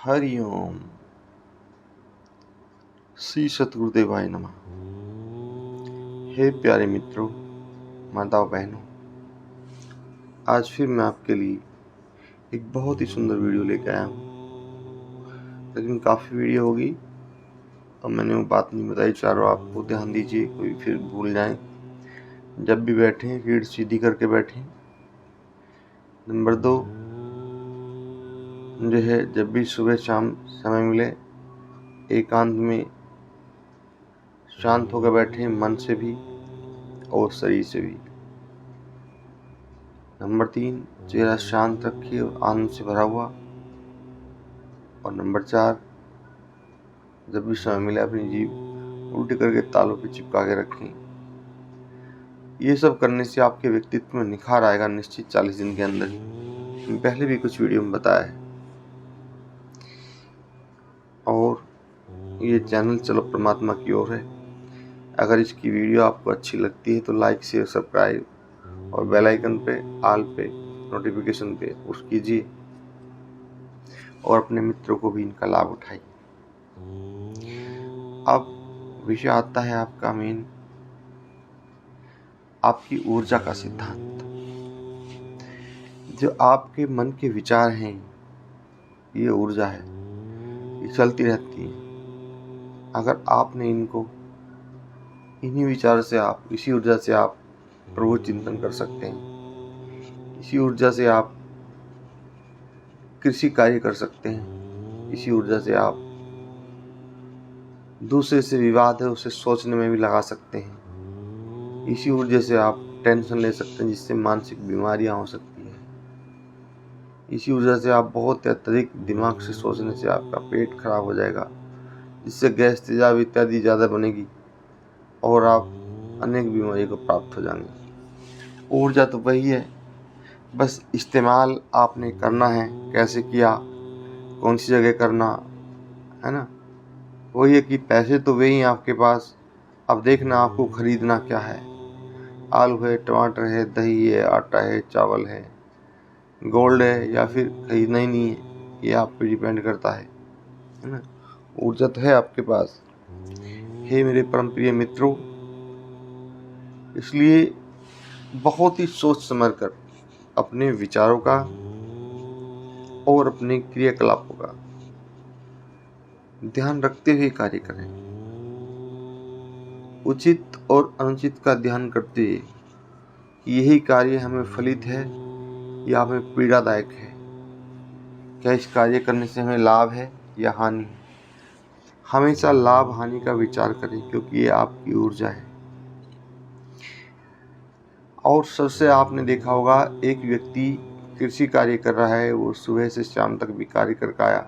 हरि ओम। श्री सतगुरुदेवाय नमः। हे प्यारे मित्रों, माताओं, बहनों, आज फिर मैं आपके लिए एक बहुत ही सुंदर वीडियो लेकर आया हूँ। लेकिन काफ़ी वीडियो होगी और मैंने वो बात नहीं बताई। चारों आपको ध्यान दीजिए, कोई फिर भूल जाए। जब भी बैठें रीढ़ सीधी करके बैठें। नंबर 2 जो है, जब भी सुबह शाम समय मिले एकांत में शांत होकर बैठें, मन से भी और शरीर से भी। नंबर 3 चेहरा शांत रखिए और आनंद से भरा हुआ। और नंबर 4 जब भी समय मिले अपनी जीभ उल्टी करके तालू पे चिपका के रखें। ये सब करने से आपके व्यक्तित्व में निखार आएगा निश्चित 40 दिन के अंदर ही। पहले भी कुछ वीडियो में बताया है। और ये चैनल चलो परमात्मा की ओर है। अगर इसकी वीडियो आपको अच्छी लगती है तो लाइक शेयर सब्सक्राइब और बेल आइकन पे ऑल पे नोटिफिकेशन पे पुश कीजिए और अपने मित्रों को भी इनका लाभ उठाइए। अब विषय आता है आपका मेन, आपकी ऊर्जा का सिद्धांत। जो आपके मन के विचार हैं, ये ऊर्जा है, ये चलती रहती है। अगर आपने इन्हीं विचार से आप, इसी ऊर्जा से आप प्रभु चिंतन कर सकते हैं। इसी ऊर्जा से आप कृषि कार्य कर सकते हैं। इसी ऊर्जा से आप दूसरे से विवाद है उसे सोचने में भी लगा सकते हैं। इसी ऊर्जा से आप टेंशन ले सकते हैं, जिससे मानसिक बीमारियां हो सकती है। इसी ऊर्जा से आप बहुत अत्यधिक दिमाग से सोचने से आपका पेट खराब हो जाएगा, जिससे गैस तेजाब इत्यादि ज़्यादा बनेगी और आप अनेक बीमारी को प्राप्त हो जाएंगे। ऊर्जा तो वही है, बस इस्तेमाल आपने करना है। कैसे किया, कौन सी जगह करना है ना। वही है कि पैसे तो वही हैं आपके पास। अब देखना आपको खरीदना क्या है। आलू है, टमाटर है, दही है, आटा है, चावल है, गोल्ड है, या फिर खरीदना ही नहीं है, ये आप पे डिपेंड करता है ना। ऊर्जा तो है आपके पास। हे मेरे परम प्रिय मित्रों, इसलिए बहुत ही सोच समझ कर अपने विचारों का और अपने क्रियाकलापों का ध्यान रखते हुए कार्य करें। उचित और अनुचित का ध्यान करते हुए यही कार्य हमें फलित है या हमें पीड़ादायक है। क्या इस कार्य करने से हमें लाभ है या हानि है। हमेशा लाभ हानि का विचार करें, क्योंकि ये आपकी ऊर्जा है। और सबसे आपने देखा होगा, एक व्यक्ति कृषि कार्य कर रहा है, वो सुबह से शाम तक भी कार्य करके आया,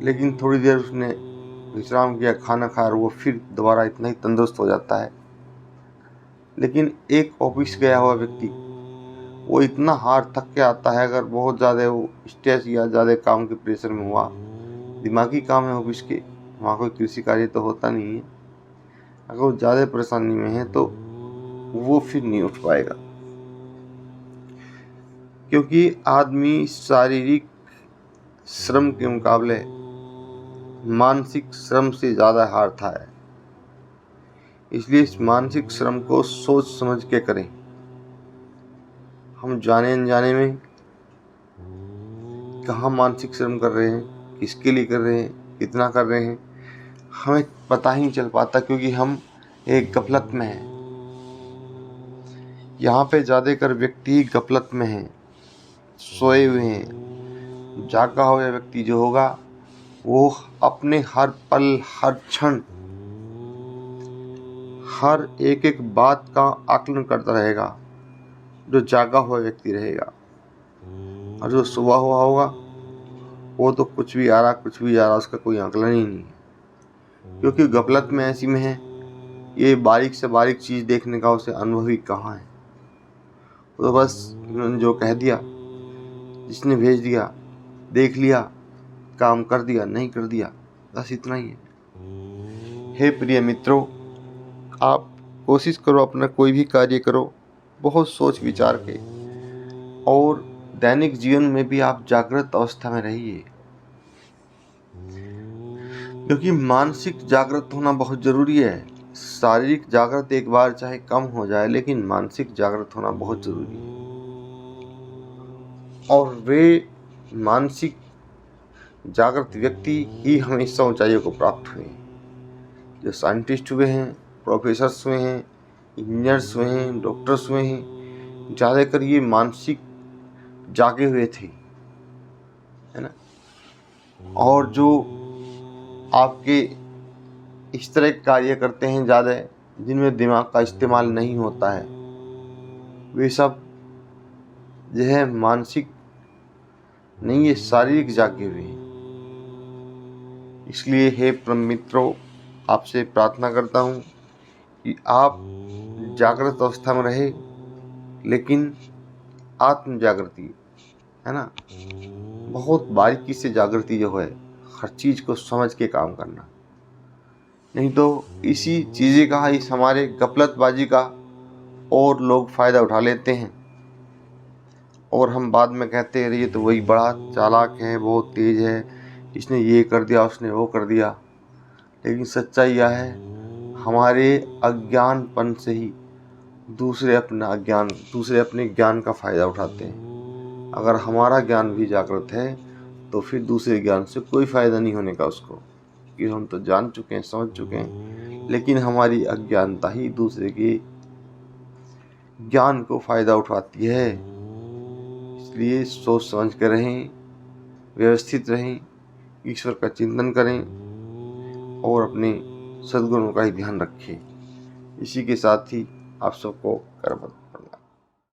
लेकिन थोड़ी देर उसने विश्राम किया, खाना खाया, और वो फिर दोबारा इतना ही तंदुरुस्त हो जाता है। लेकिन एक ऑफिस गया हुआ व्यक्ति, वो इतना हार थक के आता है, अगर बहुत ज़्यादा वो स्ट्रेस या ज़्यादा काम के प्रेशर में हुआ, दिमागी काम है ऑफिस के, वहाँ कोई कृषि कार्य तो होता नहीं है, अगर वो ज़्यादा परेशानी में है तो वो फिर नहीं उठ पाएगा। क्योंकि आदमी शारीरिक श्रम के मुकाबले मानसिक श्रम से ज़्यादा हारता है। इसलिए इस मानसिक श्रम को सोच समझ के करें। हम जाने अनजाने में कहाँ मानसिक श्रम कर रहे हैं, किसके लिए कर रहे हैं, कितना कर रहे हैं, हमें पता ही नहीं चल पाता, क्योंकि हम एक गफलत में हैं। यहाँ पे ज़्यादातर व्यक्ति गफलत में हैं, सोए हुए हैं। जागा हुआ व्यक्ति जो होगा, वो अपने हर पल, हर क्षण, हर एक एक बात का आकलन करता रहेगा, जो जागा हुआ व्यक्ति रहेगा। और जो सुबह हुआ होगा, वो तो कुछ भी आ रहा, कुछ भी जा रहा, उसका कोई आकलन ही नहीं है। क्योंकि गफलत में ऐसी में है, ये बारीक से बारीक चीज़ देखने का उसे अनुभव ही कहाँ है। तो बस जो कह दिया, जिसने भेज दिया, देख लिया, काम कर दिया, नहीं कर दिया, बस इतना ही है। हे प्रिय मित्रों, आप कोशिश करो, अपना कोई भी कार्य करो बहुत सोच विचार के, और दैनिक जीवन में भी आप जागृत अवस्था में रहिए। क्योंकि मानसिक जागृत होना बहुत जरूरी है। शारीरिक जागृत एक बार चाहे कम हो जाए, लेकिन मानसिक जागृत होना बहुत जरूरी है। और वे मानसिक जागृत व्यक्ति ही हमेशा ऊंचाइयों को प्राप्त हुए हैं। जो साइंटिस्ट हुए हैं, प्रोफेसर्स हुए हैं, इंजीनियर्स हुए हैं, डॉक्टर्स हुए हैं, ज़्यादातर ये मानसिक जागे हुए थे, है ना। और जो आपके इस तरह के कार्य करते हैं ज़्यादा, जिनमें दिमाग का इस्तेमाल नहीं होता है, वे सब जो है मानसिक नहीं, ये शारीरिक जागे हुए हैं। इसलिए हे परम मित्रों, आपसे प्रार्थना करता हूँ कि आप जागृत अवस्था में रहे, लेकिन आत्म जागृति, है ना, बहुत बारीकी से जागृति जो है, हर चीज़ को समझ के काम करना। नहीं तो इसी चीज़ें का, इस हमारे गफलतबाजी का और लोग फ़ायदा उठा लेते हैं, और हम बाद में कहते हैं ये तो वही बड़ा चालाक है, बहुत तेज है, इसने ये कर दिया, उसने वो कर दिया। लेकिन सच्चाई यह है, हमारे अज्ञानपन से ही दूसरे अपने ज्ञान का फ़ायदा उठाते हैं। अगर हमारा ज्ञान भी जागृत है तो फिर दूसरे ज्ञान से कोई फ़ायदा नहीं होने का उसको, कि हम तो जान चुके हैं, समझ चुके हैं। लेकिन हमारी अज्ञानता ही दूसरे के ज्ञान को फ़ायदा उठाती है। इसलिए सोच समझ कर रहें, व्यवस्थित रहें, ईश्वर का चिंतन करें और अपने सद्गुणों का ही ध्यान रखें। इसी के साथ ही आप सबको करबद्ध।